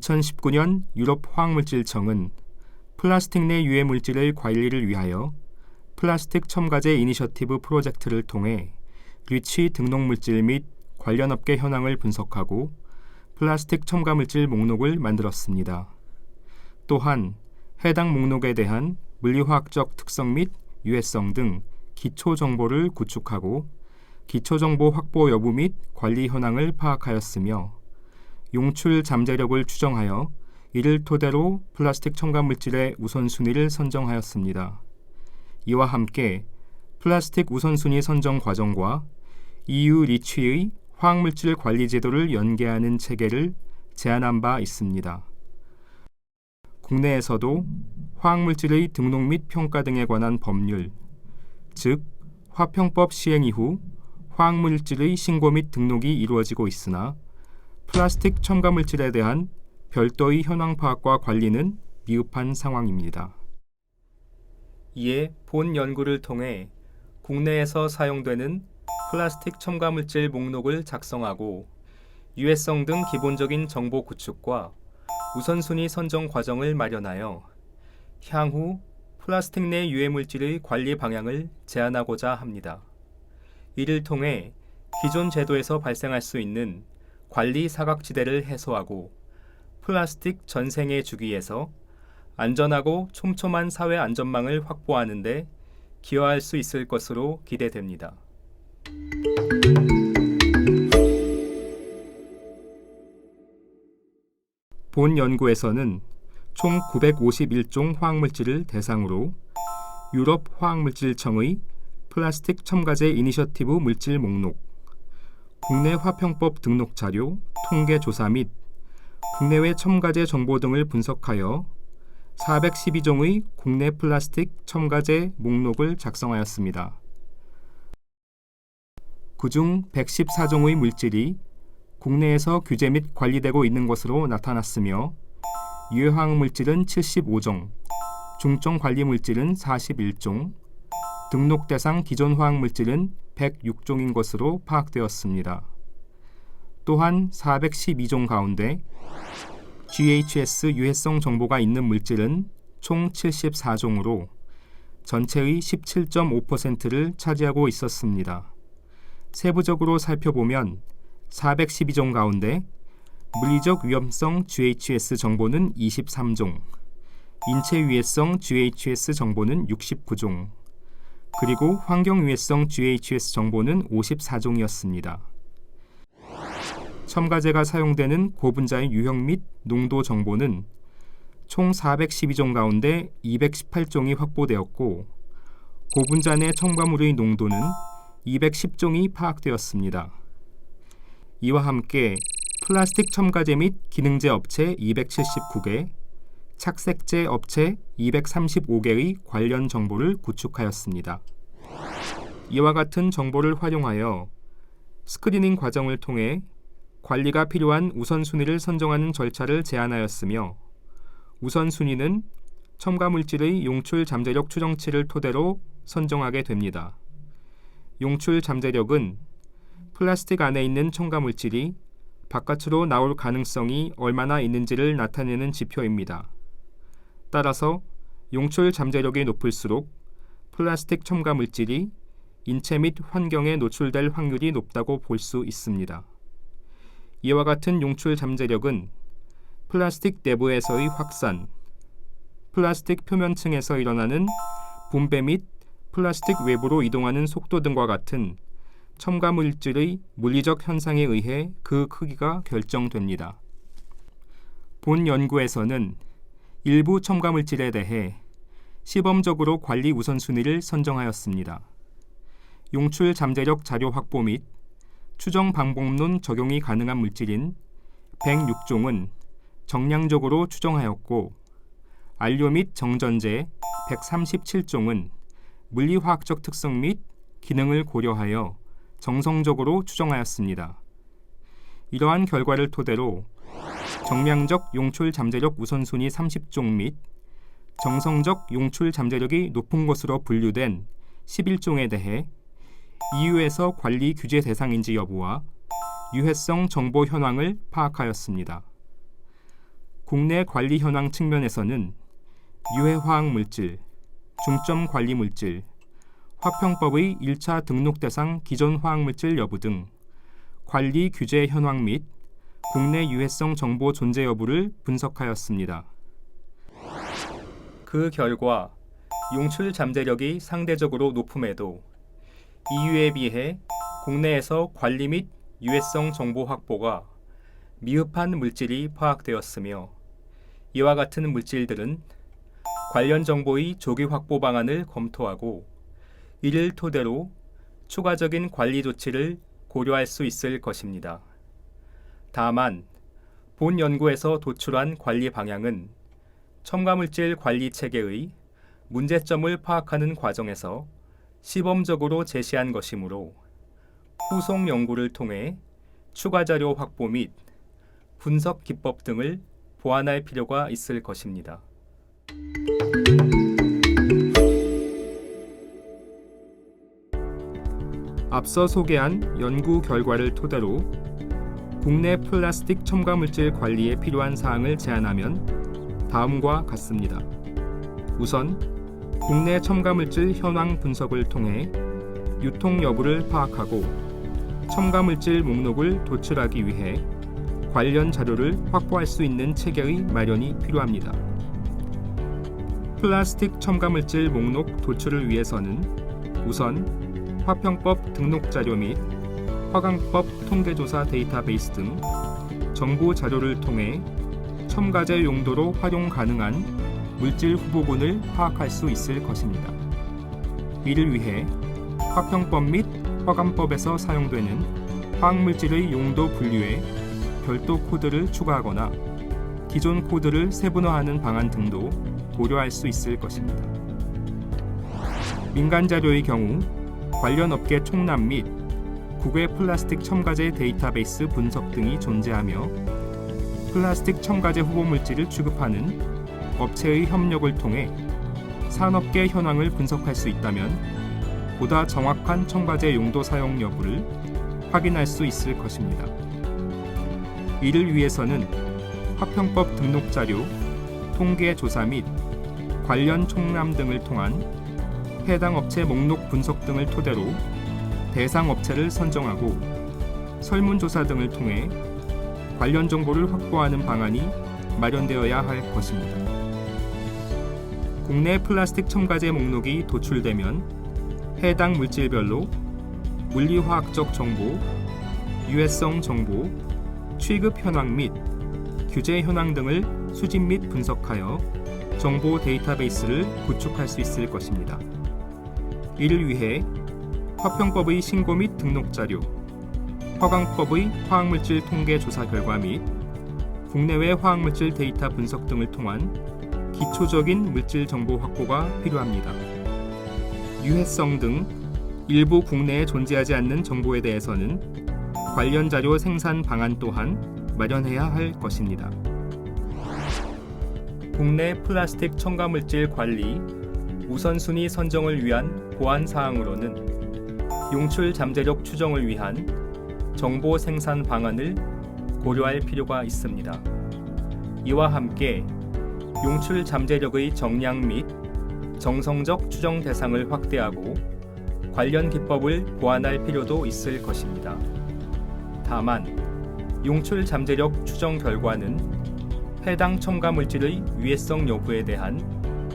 2019년 유럽 화학물질청은 플라스틱 내 유해 물질의 관리를 위하여 플라스틱 첨가제 이니셔티브 프로젝트를 통해 리치 등록물질 및 관련 업계 현황을 분석하고 플라스틱 첨가물질 목록을 만들었습니다. 또한 해당 목록에 대한 물리화학적 특성 및 유해성 등 기초 정보를 구축하고 기초 정보 확보 여부 및 관리 현황을 파악하였으며 용출 잠재력을 추정하여 이를 토대로 플라스틱 첨가물질의 우선순위를 선정하였습니다. 이와 함께 플라스틱 우선순위 선정 과정과 EU 리치의 화학물질 관리 제도를 연계하는 체계를 제안한 바 있습니다. 국내에서도 화학물질의 등록 및 평가 등에 관한 법률, 즉 화평법 시행 이후 화학물질의 신고 및 등록이 이루어지고 있으나 플라스틱 첨가물질에 대한 별도의 현황 파악과 관리는 미흡한 상황입니다. 이에 본 연구를 통해 국내에서 사용되는 플라스틱 첨가물질 목록을 작성하고 유해성 등 기본적인 정보 구축과 우선순위 선정 과정을 마련하여 향후 플라스틱 내 유해물질의 관리 방향을 제안하고자 합니다. 이를 통해 기존 제도에서 발생할 수 있는 관리 사각지대를 해소하고 플라스틱 전생의 주기에서 안전하고 촘촘한 사회 안전망을 확보하는 데 기여할 수 있을 것으로 기대됩니다. 본 연구에서는 총 951종 화학물질을 대상으로 유럽 화학물질청의 플라스틱 첨가제 이니셔티브 물질 목록, 국내 화평법 등록 자료, 통계 조사 및 국내외 첨가제 정보 등을 분석하여 412종의 국내 플라스틱 첨가제 목록을 작성하였습니다. 그중 114종의 물질이 국내에서 규제 및 관리되고 있는 것으로 나타났으며 유해화학 물질은 75종, 중증 관리 물질은 41종, 등록 대상 기존 화학 물질은 106종인 것으로 파악되었습니다. 또한 412종 가운데 GHS 유해성 정보가 있는 물질은 총 74종으로 전체의 17.5%를 차지하고 있었습니다. 세부적으로 살펴보면 412종 가운데 물리적 위험성 GHS 정보는 23종, 인체 위해성 GHS 정보는 69종, 그리고 환경 위해성 GHS 정보는 54종이었습니다. 첨가제가 사용되는 고분자의 유형 및 농도 정보는 총 412종 가운데 218종이 확보되었고 고분자 내 첨가물의 농도는 210종이 파악되었습니다. 이와 함께 플라스틱 첨가제 및 기능제 업체 279개, 착색제 업체 235개의 관련 정보를 구축하였습니다. 이와 같은 정보를 활용하여 스크리닝 과정을 통해 관리가 필요한 우선순위를 선정하는 절차를 제안하였으며 우선순위는 첨가물질의 용출 잠재력 추정치를 토대로 선정하게 됩니다. 용출 잠재력은 플라스틱 안에 있는 첨가물질이 바깥으로 나올 가능성이 얼마나 있는지를 나타내는 지표입니다. 따라서 용출 잠재력이 높을수록 플라스틱 첨가물질이 인체 및 환경에 노출될 확률이 높다고 볼 수 있습니다. 이와 같은 용출 잠재력은 플라스틱 내부에서의 확산, 플라스틱 표면층에서 일어나는 분배 및 플라스틱 외부로 이동하는 속도 등과 같은 첨가물질의 물리적 현상에 의해 그 크기가 결정됩니다. 본 연구에서는 일부 첨가물질에 대해 시범적으로 관리 우선순위를 선정하였습니다. 용출 잠재력 자료 확보 및 추정 방법론 적용이 가능한 물질인 106종은 정량적으로 추정하였고 안료 및 정전제 137종은 물리화학적 특성 및 기능을 고려하여 정성적으로 추정하였습니다. 이러한 결과를 토대로 정량적 용출 잠재력 우선순위 30종 및 정성적 용출 잠재력이 높은 것으로 분류된 11종에 대해 EU에서 관리 규제 대상인지 여부와 유해성 정보 현황을 파악하였습니다. 국내 관리 현황 측면에서는 유해화학물질, 중점관리물질, 화평법의 1차 등록 대상 기존 화학물질 여부 등 관리 규제 현황 및 국내 유해성 정보 존재 여부를 분석하였습니다. 그 결과 용출 잠재력이 상대적으로 높음에도 EU에 비해 국내에서 관리 및 유해성 정보 확보가 미흡한 물질이 파악되었으며, 이와 같은 물질들은 관련 정보의 조기 확보 방안을 검토하고 이를 토대로 추가적인 관리 조치를 고려할 수 있을 것입니다. 다만 본 연구에서 도출한 관리 방향은 첨가물질 관리 체계의 문제점을 파악하는 과정에서 시범적으로 제시한 것이므로 후속 연구를 통해 추가 자료 확보 및 분석 기법 등을 보완할 필요가 있을 것입니다. 앞서 소개한 연구 결과를 토대로 국내 플라스틱 첨가물질 관리에 필요한 사항을 제안하면 다음과 같습니다. 우선 국내 첨가물질 현황 분석을 통해 유통 여부를 파악하고 첨가물질 목록을 도출하기 위해 관련 자료를 확보할 수 있는 체계의 마련이 필요합니다. 플라스틱 첨가물질 목록 도출을 위해서는 우선 화평법 등록 자료 및 화강법 통계조사 데이터베이스 등 정보 자료를 통해 첨가제 용도로 활용 가능한 물질 후보군을 파악할 수 있을 것입니다. 이를 위해 화평법 및 화강법에서 사용되는 화학물질의 용도 분류에 별도 코드를 추가하거나 기존 코드를 세분화하는 방안 등도 고려할 수 있을 것입니다. 민간 자료의 경우 관련 업계 총람 및 국외 플라스틱 첨가제 데이터베이스 분석 등이 존재하며 플라스틱 첨가제 후보 물질을 취급하는 업체의 협력을 통해 산업계 현황을 분석할 수 있다면 보다 정확한 첨가제 용도 사용 여부를 확인할 수 있을 것입니다. 이를 위해서는 화평법 등록 자료, 통계 조사 및 관련 총람 등을 통한 해당 업체 목록 분석 등을 토대로 대상 업체를 선정하고 설문조사 등을 통해 관련 정보를 확보하는 방안이 마련되어야 할 것입니다. 국내 플라스틱 첨가제 목록이 도출되면 해당 물질별로 물리화학적 정보, 유해성 정보, 취급 현황 및 규제 현황 등을 수집 및 분석하여 정보 데이터베이스를 구축할 수 있을 것입니다. 이를 위해 화평법의 신고 및 등록 자료, 화강법의 화학물질 통계 조사 결과 및 국내외 화학물질 데이터 분석 등을 통한 기초적인 물질 정보 확보가 필요합니다. 유해성 등 일부 국내에 존재하지 않는 정보에 대해서는 관련 자료 생산 방안 또한 마련해야 할 것입니다. 국내 플라스틱 첨가물질 관리 우선순위 선정을 위한 보완 사항으로는 용출 잠재력 추정을 위한 정보 생산 방안을 고려할 필요가 있습니다. 이와 함께 용출 잠재력의 정량 및 정성적 추정 대상을 확대하고 관련 기법을 보완할 필요도 있을 것입니다. 다만 용출 잠재력 추정 결과는 해당 첨가물질의 유해성 여부에 대한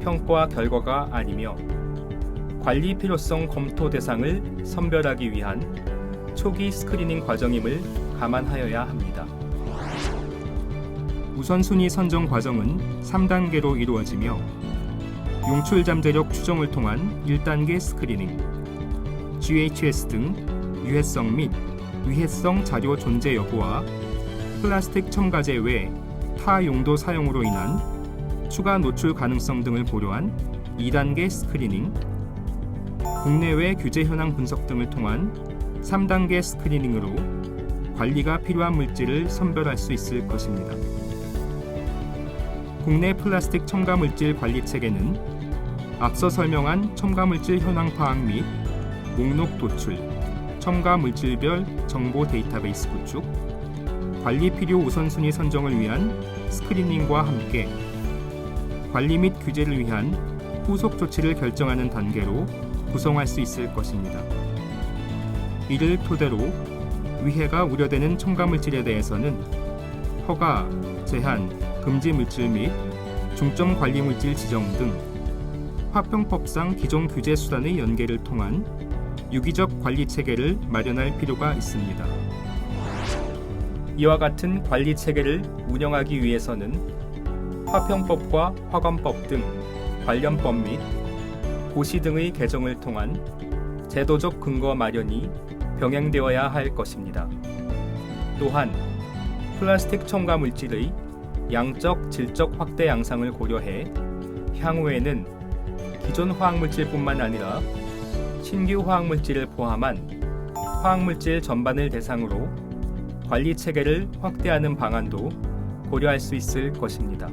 평가 결과가 아니며 관리 필요성 검토 대상을 선별하기 위한 초기 스크리닝 과정임을 감안하여야 합니다. 우선순위 선정 과정은 3단계로 이루어지며 용출 잠재력 추정을 통한 1단계 스크리닝, GHS 등 유해성 및 위해성 자료 존재 여부와 플라스틱 첨가제 외 타 용도 사용으로 인한 추가 노출 가능성 등을 고려한 2단계 스크리닝, 국내외 규제 현황 분석 등을 통한 3단계 스크리닝으로 관리가 필요한 물질을 선별할 수 있을 것입니다. 국내 플라스틱 첨가물질 관리 체계는 앞서 설명한 첨가물질 현황 파악 및 목록 도출, 첨가물질별 정보 데이터베이스 구축, 관리 필요 우선순위 선정을 위한 스크리닝과 함께 관리 및 규제를 위한 후속 조치를 결정하는 단계로 구성할 수 있을 것입니다. 이를 토대로 위해가 우려되는 첨가물질에 대해서는 허가, 제한, 금지 물질 및 중점 관리 물질 지정 등 화평법상 기존 규제 수단의 연계를 통한 유기적 관리 체계를 마련할 필요가 있습니다. 이와 같은 관리 체계를 운영하기 위해서는 화평법과 화관법 등 관련 법 및 고시 등의 개정을 통한 제도적 근거 마련이 병행되어야 할 것입니다. 또한 플라스틱 첨가 물질의 양적, 질적 확대 양상을 고려해 향후에는 기존 화학물질뿐만 아니라 신규 화학물질을 포함한 화학물질 전반을 대상으로 관리 체계를 확대하는 방안도 고려할 수 있을 것입니다.